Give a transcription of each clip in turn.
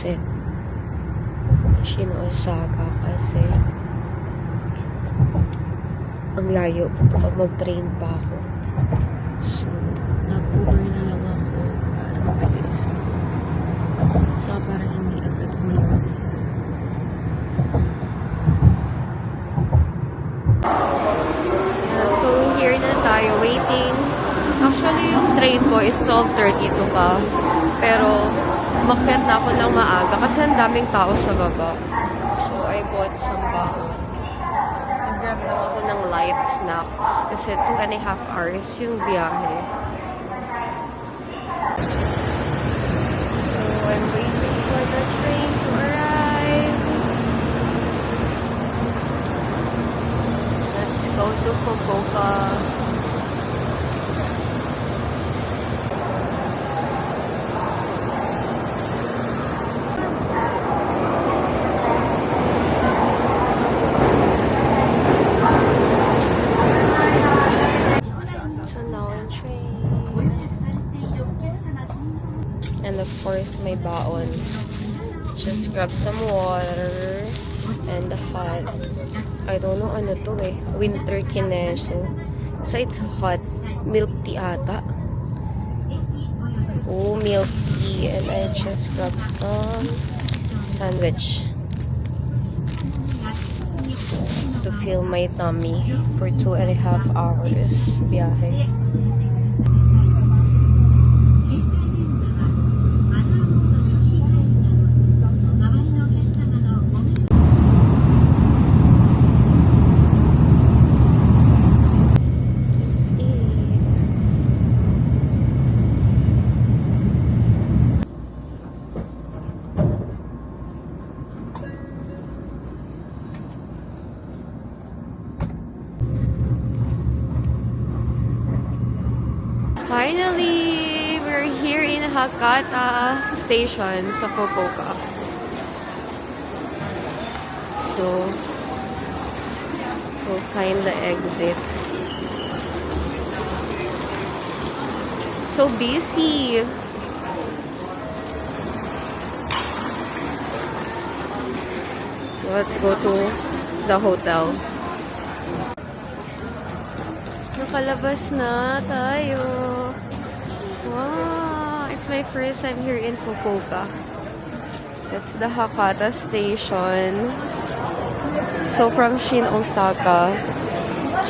visit Shin Osaka kasi ang layo kapag mag-train pa ako. So, nag-Uber na lang ako para mabilis. So, para hindi agad hulas. So, here na tayo, waiting. Actually, yung train ko is 12:32 pa. Pero, umakyat na ako ng maaga kasi ang daming tao sa baba. So, I bought some baon. Nag-grab lang ako ng light snacks kasi 2.5 hours yung biyahe. So, I'm waiting for the train to arrive. Let's go to Fukuoka. And of course, may baon. Just grab some water and the hot. I don't know ano to eh. Winter kineso. So it's hot. Milk tea ata. Oh, milk tea. And I just grab some sandwich to fill my tummy for 2.5 hours biyahe. Finally, we're here in Hakata Station sa Fukuoka. So, we'll find the exit. So busy. So let's go to the hotel. Nakalabas na tayo. Wow! It's my first time here in Fukuoka. That's the Hakata Station. So, from Shin Osaka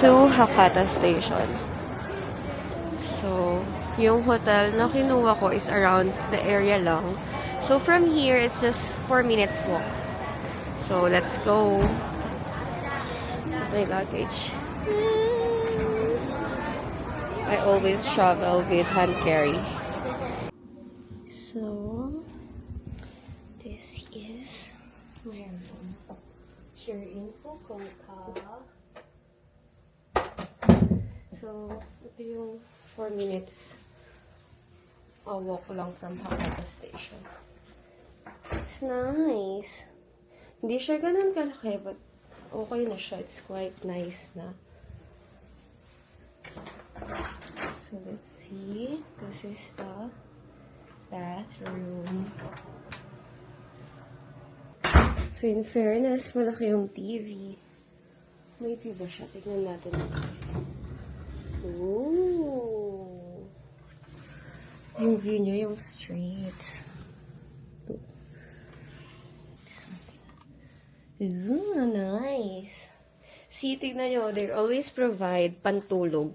to Hakata Station. So, yung hotel na kinuha ko is around the area lang. So, from here, it's just 4 minutes walk. So, let's go. My luggage. I always travel with hand carry. So, this is my room here in Fukuoka. So, ito yung 4 minutes walk lang from Hakata Station. It's nice. Hindi siya ganun kalaki, but okay na siya. It's quite nice na. So, let's see. This is the bathroom. So, in fairness, malaki yung TV. May TV ba siya? Tignan natin. Ooh! Yung view niya, yung streets. Ooh, nice! See, tignan nyo, they always provide pantulog.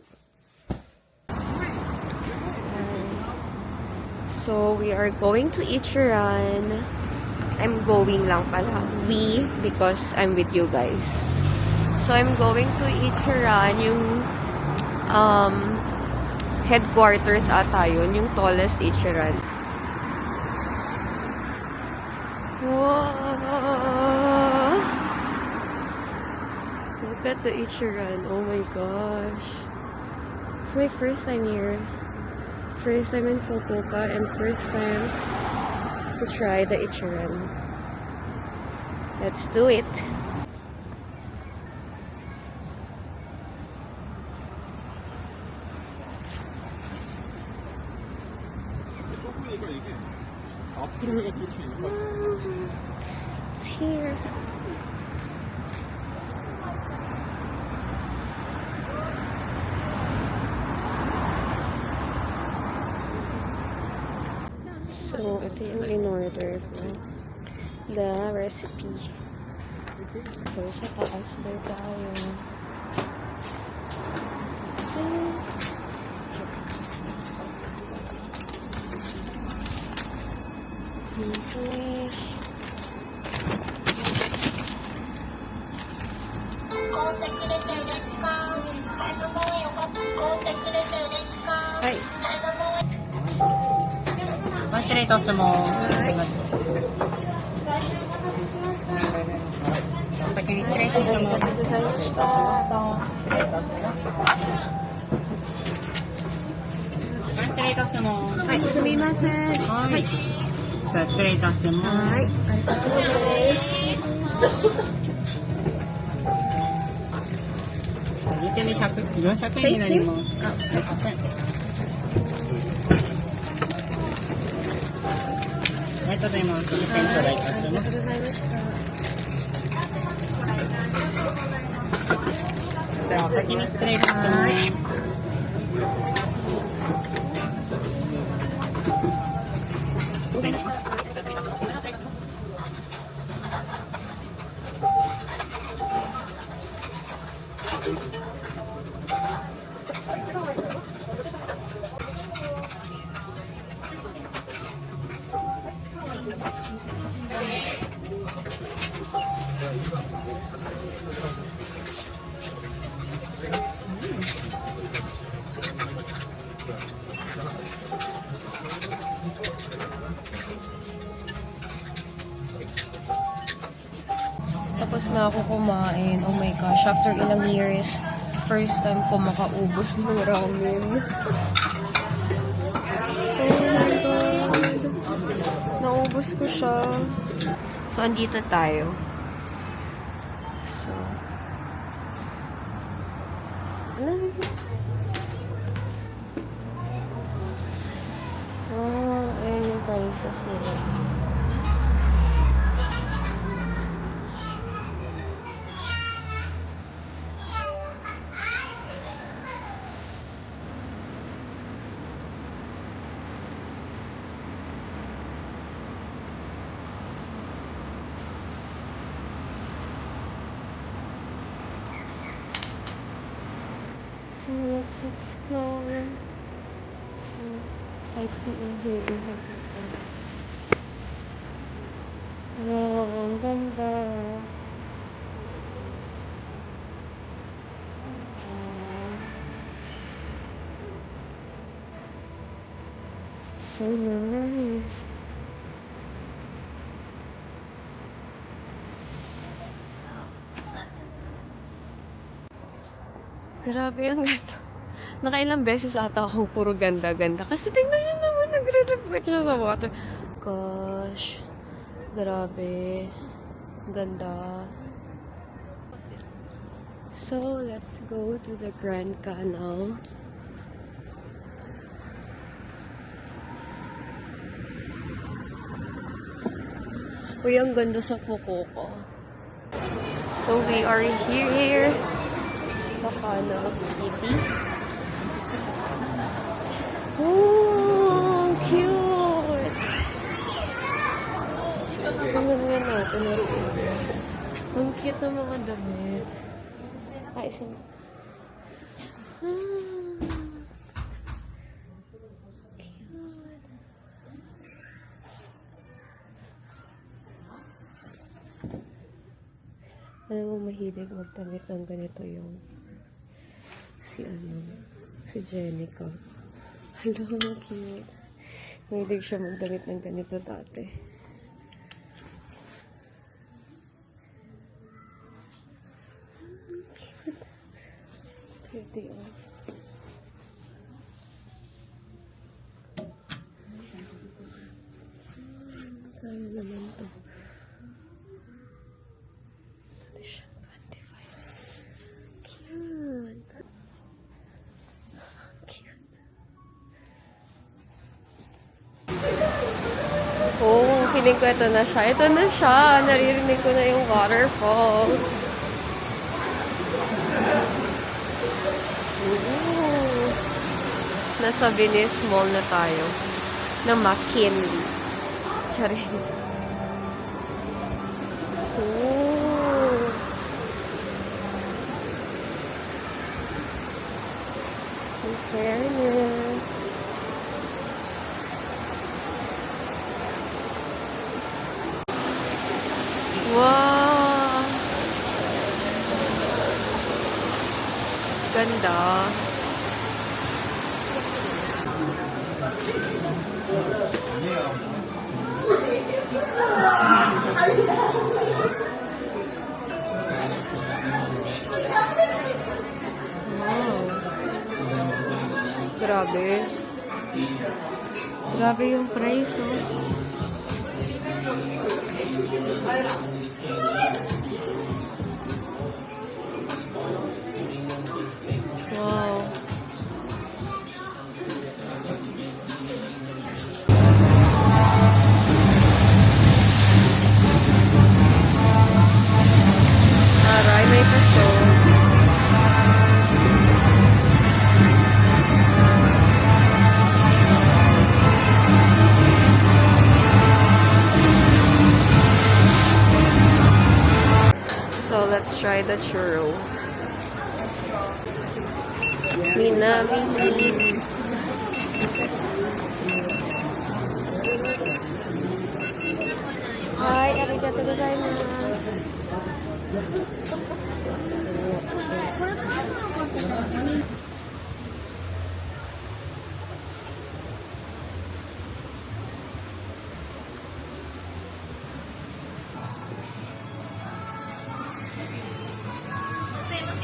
So, we are going to Ichiran. I'm going lang pala. We, because I'm with you guys. So, I'm going to Ichiran, yung headquarters ata yun, yung tallest Ichiran. Wow! Look at the Ichiran. Oh my gosh. It's my first time here. First time in Fukuoka and first time to try the Ichiran. Let's do it! 앞으로 해가지고 이렇게 Ito yung in-order ko. The recipe. So, sa taas na tayo. English. Hi. 失礼いたします。お先に失礼いたします。ありがとうございました。失礼いたします。はい、すみません。はい。はい。じゃあ失礼いたします。はい、ありがとうございます。右手で400円になります。あ、すいません。ありがとうございます。お願いいたします。ありがとうございました。じゃあお先に失礼いたします。Tapos na ako kumain. Oh my gosh, after ilang years, first time ko makaubos ng ramen. Oh my God. Naubos ko siya. So, andito tayo. So, ayan yung prices nila. Let's explore. Sightseeing here. Wow, ang ganda. So nice. Grabe ang ganda. Nakailang beses ata akong puro ganda-ganda. Kasi tingnan nyo naman, nagre-reflect siya sa water. Gosh. Grabe. Ganda. So, let's go to the Grand Canal. Uy, ang ganda sa kuko ko. So, we are here sa Canal City. Oh, cute! Tingnan nga natin. Ang cute ng mga damit. Ay, isang... Alam mo, mahilig magdamit ng ganito yung si Jenica. Hello, cute. Mahilig siya magdamit ng ganito dati. Cute. Pretty, oh. Kaya naman to. Oh, feeling ko ito na siya. Ito na siya. Naririnig ko na yung waterfalls. Ooh. Nasa Venice Mall na tayo. Na McKinley. ka rin. Oh. In fairness. Wow! Ganda. Wow. Grabe. Grabe yung price, oh. Wow. Aray, may pa-show. So, let's try the churro. Minami. Hi, arigatou gozaimasu.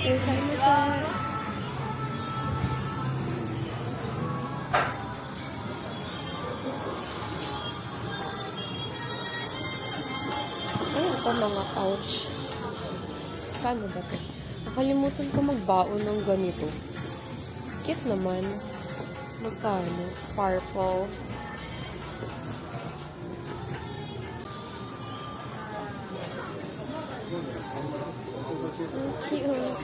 Gozaimasu. Ay, ito mga pouch. Paano ba ito? Nakalimutan ko magbaon ng ganito. Cute naman. Magkano? Purple. So cute.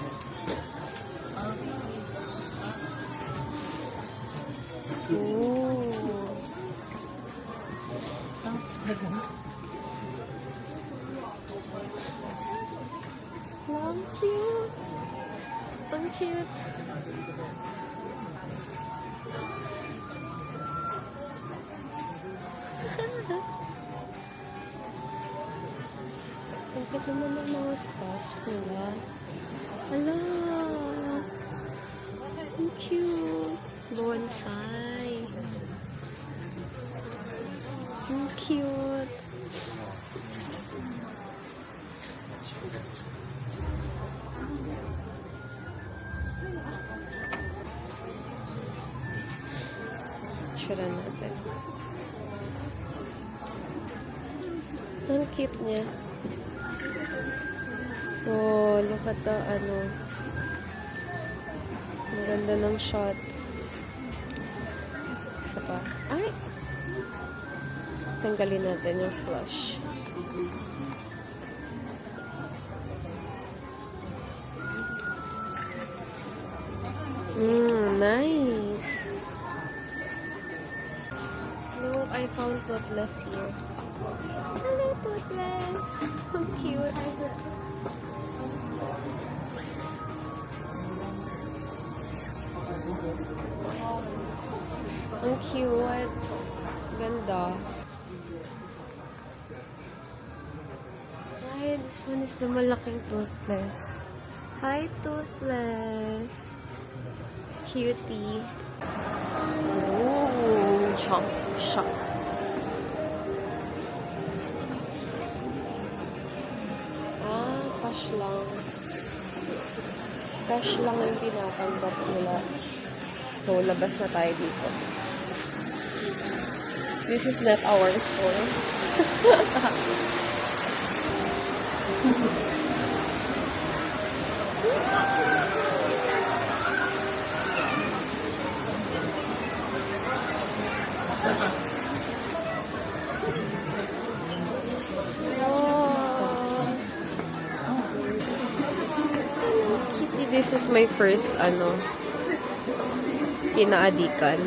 Ooh. Ang cute. Ang cute. Ang kasama ng mga stuffs nila. Hala. Ang cute. Bonsai. Ang cute. Picture natin. Ang cute niya. Oh, look at the, ang ganda ng shot. Isa pa. Ay! Tanggalin natin yung flush. Nice! Look, I found Toothless here. Hello, Toothless! How cute! Ang cute. Ganda. Ay, this one is the malaking Toothless. Hi, Toothless. Cutie. Ooh, chomp, chomp. Ah, cash lang. Cash lang yung tinatanggap nila. So, labas na tayo dito. This is not our store. This is my first, inaadikan.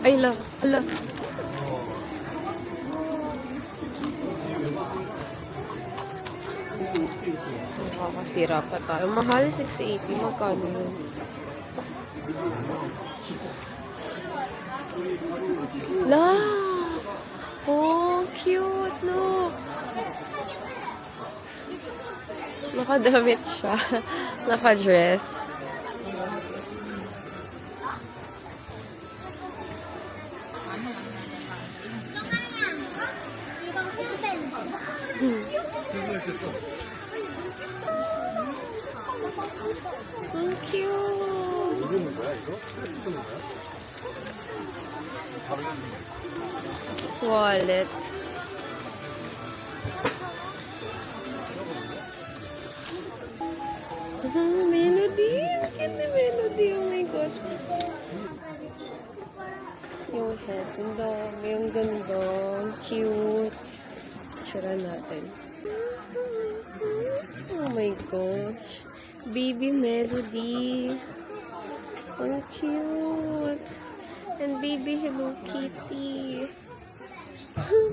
Ay, la. Ala. Makakasira pa tayo. Mahal, 680. Magkano yun? La! Oh, cute, no? Nakadamit siya. Nakadress. Ang cute. Wallet. Melody. Cute na Melody. Oh my God. Yung head. Yung ganda. Cute. Tsura natin. Oh my gosh. Baby Melody. Ang cute. And baby Hello Kitty.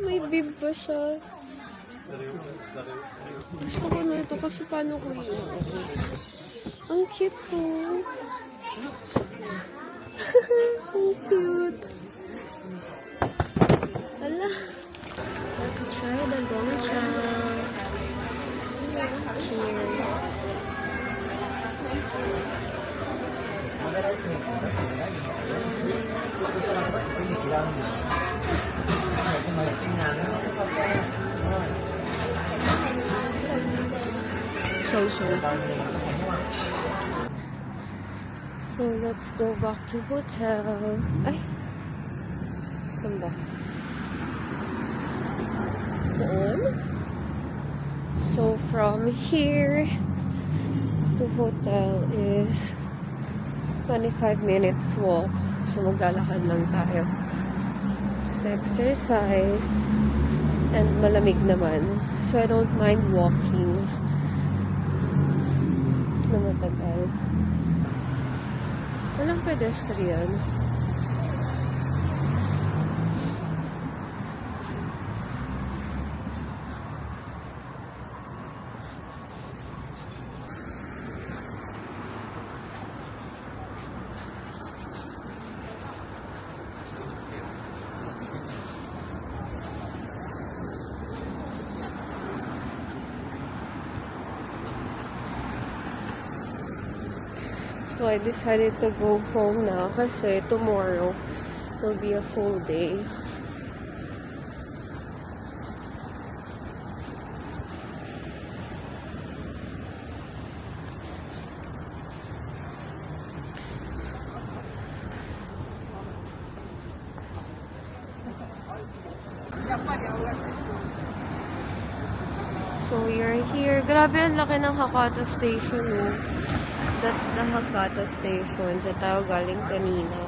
May bib pa siya. Gusto ko na ito kasi paano ko yun? Ang cute po. Ang cute. Hala. Let's try the gongcha. Cheers. So let's go back to hotel. Ay. Saan ba? Doon. So from here to hotel is 25 minutes walk. So maglalakad lang tayo. Just exercise. And malamig naman. So I don't mind walking na matagal. Walang pedestrian. So I decided to go home na kasi tomorrow will be a full day. So we are here. Grabe, ang laki ng Hakata Station, oh. That's the Hakata Station. Sa tayo galing kanina.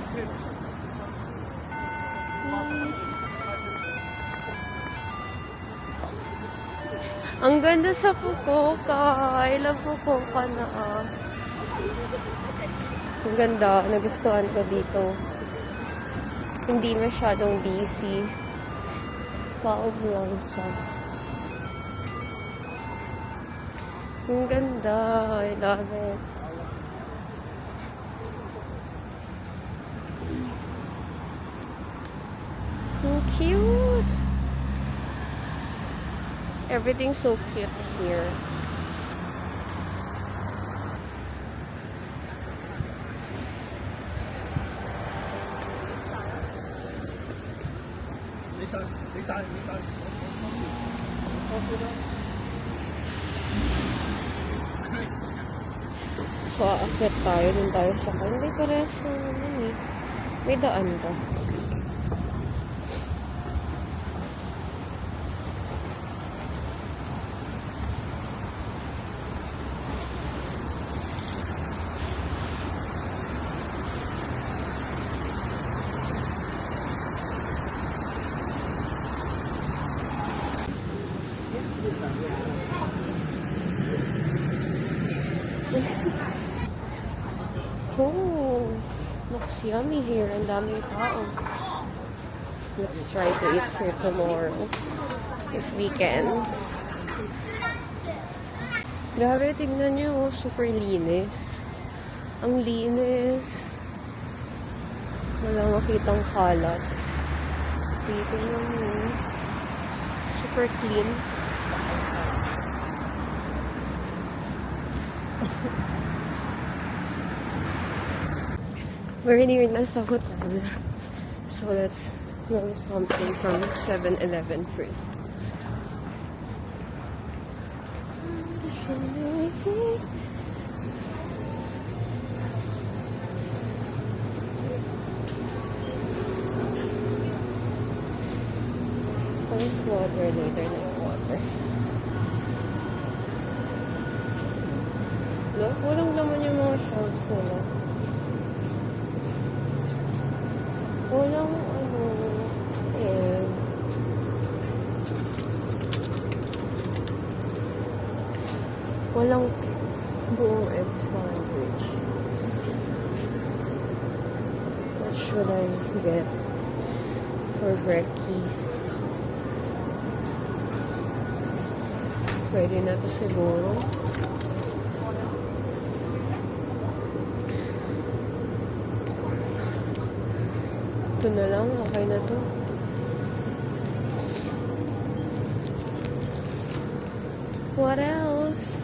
Ang ganda sa Fukuoka. I love Fukuoka na, ah. Ang ganda. Nagustuhan ko dito. Hindi masyadong busy. Paog lang siya. Ang ganda. I love it. So cute. Everything's so cute here. So, aakyat tayo. Dun tayo sa hindi parehas na naman eh. May daan ba? Oh, looks yummy here. Ang daming tao. Let's try to eat here tomorrow. If we can. Grabe, tignan nyo. Super linis. Ang linis. Walang makitang kalat. See, tignan mo. Super clean. We're near na sa hotel. So let's know something from 7-Eleven first. First water, later na yung water. Look, walang laman yung mga shelves nila. Walang walang buong egg sandwich. What should I get for brekkie? Pwede na to siguro. Ito na lang, okay na to. What else?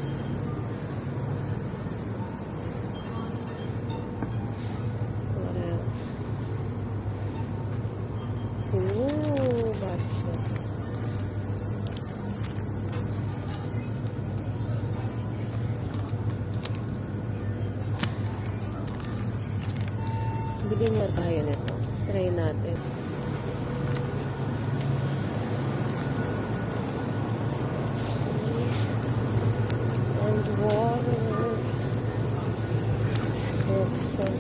What else? Ooh, that's it. Bilhin na tayo nito. Try natin. Cheese and water. Let's have some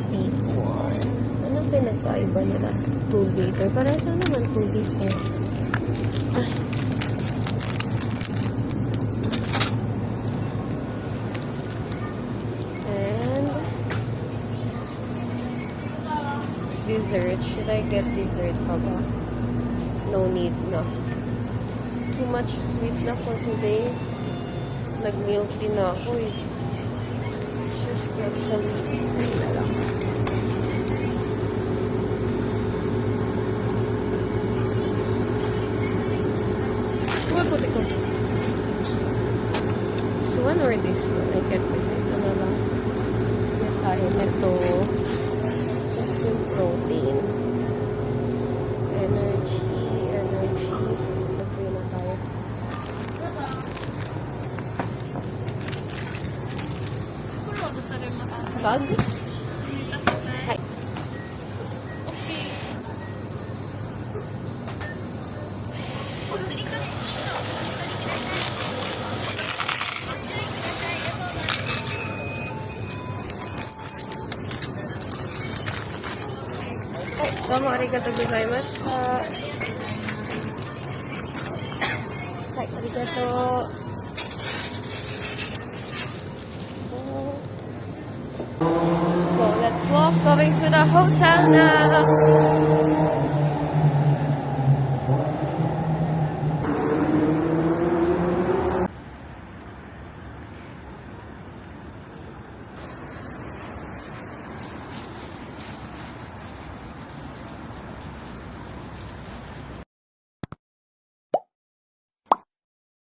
liquor. Anong pinagkaiba nila? 2 liter. Parang saan naman 2 liter? Ay. Dessert. Should I get dessert pa ba? No need na. Too much sweet na for today. Nag-milk tea na ako eh. Just get some tea na lang. What put ito? This one or this one? I can't decide. Ito na lang. Get tayo nito. Yung protein, energy. Okay na tayo. Bag? Hi. Domo arigatou gozaimasu. Hi, arigatou. So let's walk, going to the hotel now.